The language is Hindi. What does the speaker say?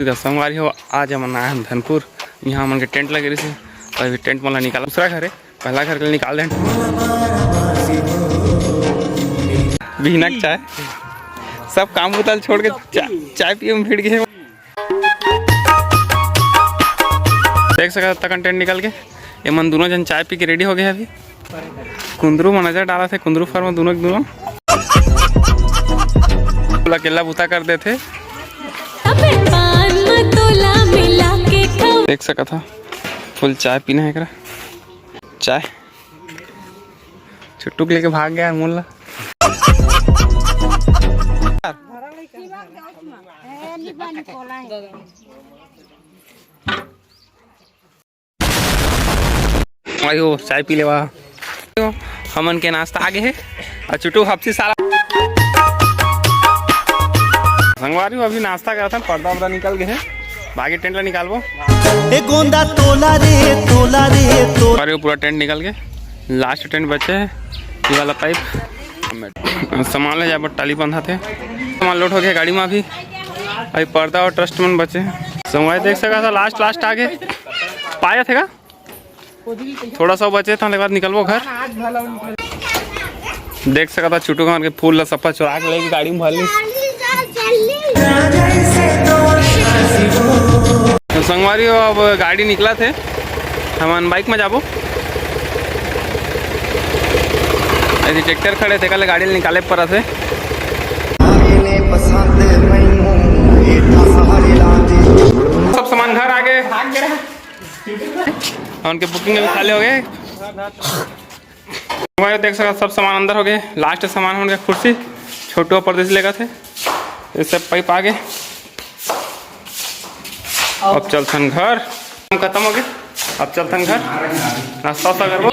संगवारी हो आज हम आए धनपुर। यहाँ हमन के टेंट लगे रही अभी टेंट मन निकाल दूसरा घर है पहला घर के निकाल दें बिहनक चाय सब काम उताल छोड़ के चाय पिए में भिड़ गए। देख सका कंटेंट निकल के ये मन दोनों जन चाय पी के रेडी हो गए। अभी कुंदरू में नजर डाला थे कुंदरू फर में दोनों अकेला बुता कर देते। देख सका था फुल चाय पीना है करा चाय छुट्टू के लेके भाग गया मुल्ला। आयो चाय पी लेवा हमन के नाश्ता आगे है और छुट्टू हफ्सी सारा संगवारी अभी नाश्ता करा था पर्दा वर्दा निकल गए हैं बाकी टेंट ला निकालबो ए गोंदा तोला रे अरे पूरा टेंट निकल के लास्ट टेंट बचे है ये वाला पाइप सामान ले जाए टाली बंधा थे सामान लोड हो गया गाड़ी में। अभी पर्दा और ट्रस्ट में बचे हैं संगवारी देख सका था लास्ट आगे पाया थे का थोड़ा सा बचे था बाद निकलबो घर। देख सका था छुट्टू घर के फूल ला सफा चुरा के लेके गाड़ी में भर ली। तो संगवारी अब गाड़ी निकला थे हम बाइक में जाबो ऐसे ट्रैक्टर खड़े थे कल गाड़ी निकाले पर थे सब सामान घर आगे उनके बुकिंग भी खाली हो गए। देख सका सब सामान अंदर हो गए लास्ट सामान हो गया कुर्सी छोटू परदेश लेगा थे ये सब पाइप आगे। अब चलथन घर खत्म हो गए अब चलथन घर नाश्ता करबो।